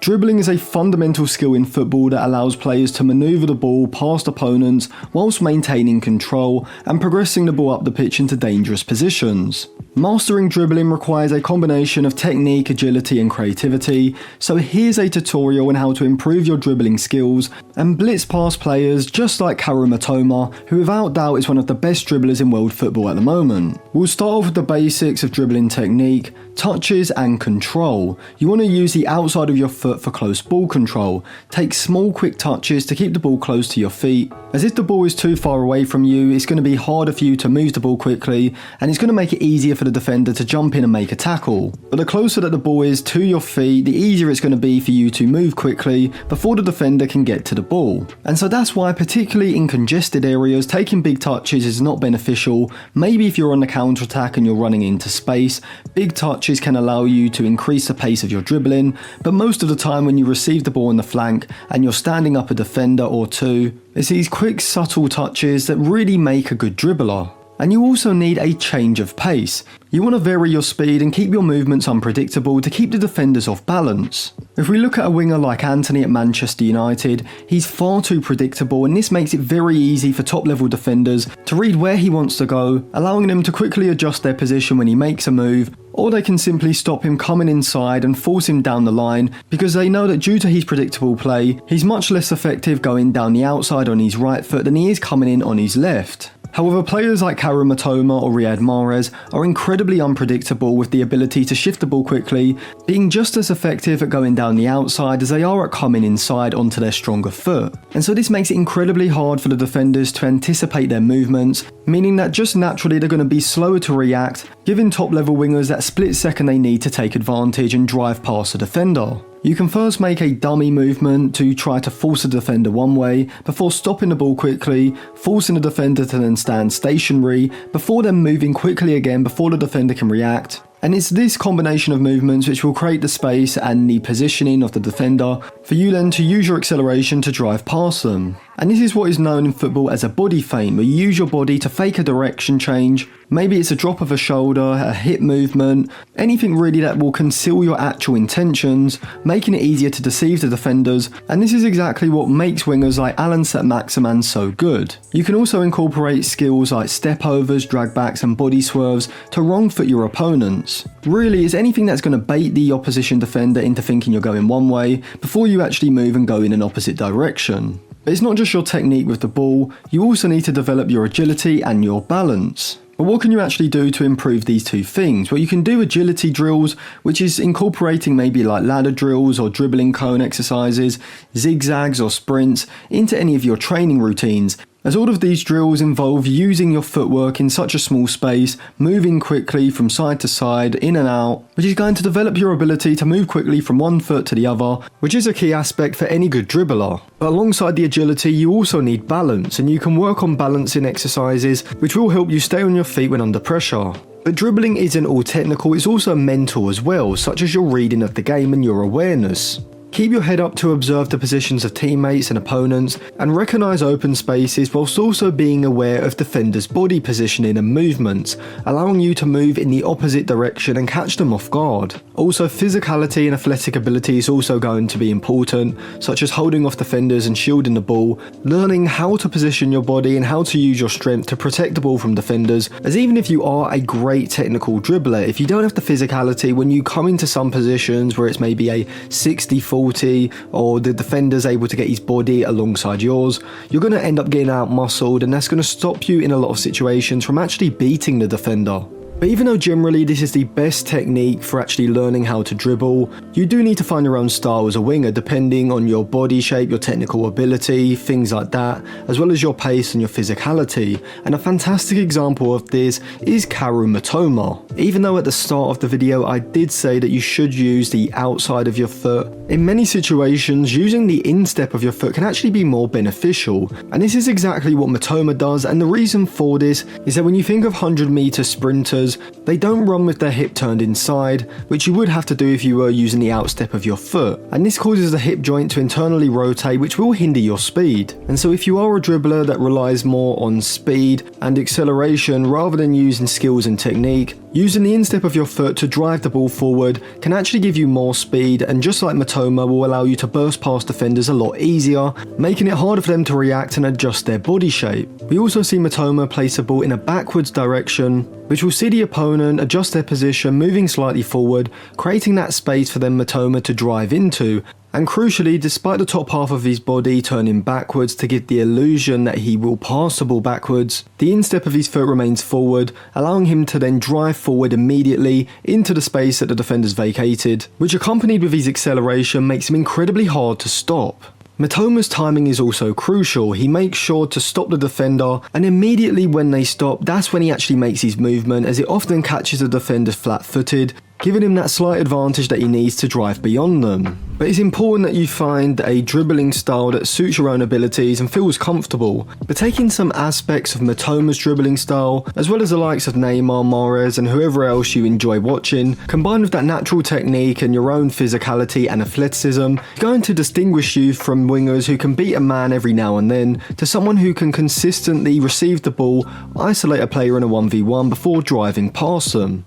Dribbling is a fundamental skill in football that allows players to manoeuvre the ball past opponents whilst maintaining control and progressing the ball up the pitch into dangerous positions. Mastering dribbling requires a combination of technique, agility and creativity, so here's a tutorial on how to improve your dribbling skills and blitz past players just like Kaoru Mitoma, who without doubt is one of the best dribblers in world football at the moment. We'll start off with the basics of dribbling technique, touches and control. You want to use the outside of your foot for close ball control. Take small quick touches to keep the ball close to your feet, as if the ball is too far away from you, it's going to be harder for you to move the ball quickly and it's going to make it easier for the defender to jump in and make a tackle. But the closer that the ball is to your feet, the easier it's going to be for you to move quickly before the defender can get to the ball. And so that's why, particularly in congested areas, taking big touches is not beneficial. Maybe if you're on the counter attack and you're running into space, big touches can allow you to increase the pace of your dribbling, but most of the time when you receive the ball on the flank and you're standing up a defender or two, it's these quick subtle touches that really make a good dribbler. And you also need a change of pace. You want to vary your speed and keep your movements unpredictable to keep the defenders off balance. If we look at a winger like Antony at Manchester United, he's far too predictable, and this makes it very easy for top level defenders to read where he wants to go, allowing them to quickly adjust their position when he makes a move, or they can simply stop him coming inside and force him down the line because they know that due to his predictable play, he's much less effective going down the outside on his right foot than he is coming in on his left. However, players like Kaoru Mitoma or Riyad Mahrez are incredibly unpredictable with the ability to shift the ball quickly, being just as effective at going down the outside as they are at coming inside onto their stronger foot. And so this makes it incredibly hard for the defenders to anticipate their movements, meaning that just naturally they're going to be slower to react, giving top level wingers that split second they need to take advantage and drive past the defender. You can first make a dummy movement to try to force the defender one way, before stopping the ball quickly, forcing the defender to then stand stationary, before then moving quickly again before the defender can react. And it's this combination of movements which will create the space and the positioning of the defender for you then to use your acceleration to drive past them. And this is what is known in football as a body feint, where you use your body to fake a direction change. Maybe it's a drop of a shoulder, a hip movement, anything really that will conceal your actual intentions, making it easier to deceive the defenders, and this is exactly what makes wingers like Alan Saint-Maximin so good. You can also incorporate skills like step overs, drag backs and body swerves to wrong foot your opponents. Really, it's anything that's going to bait the opposition defender into thinking you're going one way before you actually move and go in an opposite direction. But it's not just your technique with the ball, you also need to develop your agility and your balance. But what can you actually do to improve these two things? Well, you can do agility drills, which is incorporating maybe like ladder drills or dribbling cone exercises, zigzags or sprints into any of your training routines, as all of these drills involve using your footwork in such a small space, moving quickly from side to side, in and out, which is going to develop your ability to move quickly from one foot to the other, which is a key aspect for any good dribbler. But alongside the agility, you also need balance, and you can work on balancing exercises, which will help you stay on your feet when under pressure. But dribbling isn't all technical, it's also mental as well, such as your reading of the game and your awareness. Keep your head up to observe the positions of teammates and opponents and recognise open spaces whilst also being aware of defenders' body positioning and movements, allowing you to move in the opposite direction and catch them off guard. Also, physicality and athletic ability is also going to be important, such as holding off defenders and shielding the ball, learning how to position your body and how to use your strength to protect the ball from defenders, as even if you are a great technical dribbler, if you don't have the physicality when you come into some positions where it's maybe a 60-40 or the defender's able to get his body alongside yours, you're going to end up getting out muscled, and that's going to stop you in a lot of situations from actually beating the defender. But even though generally this is the best technique for actually learning how to dribble, you do need to find your own style as a winger depending on your body shape, your technical ability, things like that, as well as your pace and your physicality. And a fantastic example of this is Kaoru Mitoma. Even though at the start of the video I did say that you should use the outside of your foot, in many situations using the instep of your foot can actually be more beneficial. And this is exactly what Mitoma does, and the reason for this is that when you think of 100-meter sprinters, wingers, they don't run with their hip turned inside, which you would have to do if you were using the outstep of your foot, and this causes the hip joint to internally rotate, which will hinder your speed. And so if you are a dribbler that relies more on speed and acceleration rather than using skills and technique, using the instep of your foot to drive the ball forward can actually give you more speed, and just like Matoma, will allow you to burst past defenders a lot easier, making it harder for them to react and adjust their body shape. We also see Matoma place a ball in a backwards direction, which will see the opponent adjust their position, moving slightly forward, creating that space for them Matoma to drive into. And crucially, despite the top half of his body turning backwards to give the illusion that he will pass the ball backwards, the instep of his foot remains forward, allowing him to then drive forward immediately into the space that the defenders vacated, which accompanied with his acceleration makes him incredibly hard to stop. Matoma's timing is also crucial. He makes sure to stop the defender, and immediately when they stop, that's when he actually makes his movement, as it often catches the defender flat-footed, giving him that slight advantage that he needs to drive beyond them. But it's important that you find a dribbling style that suits your own abilities and feels comfortable. But taking some aspects of Matoma's dribbling style, as well as the likes of Neymar, Mahrez and whoever else you enjoy watching, combined with that natural technique and your own physicality and athleticism, is going to distinguish you from wingers who can beat a man every now and then, to someone who can consistently receive the ball, isolate a player in a 1v1 before driving past them.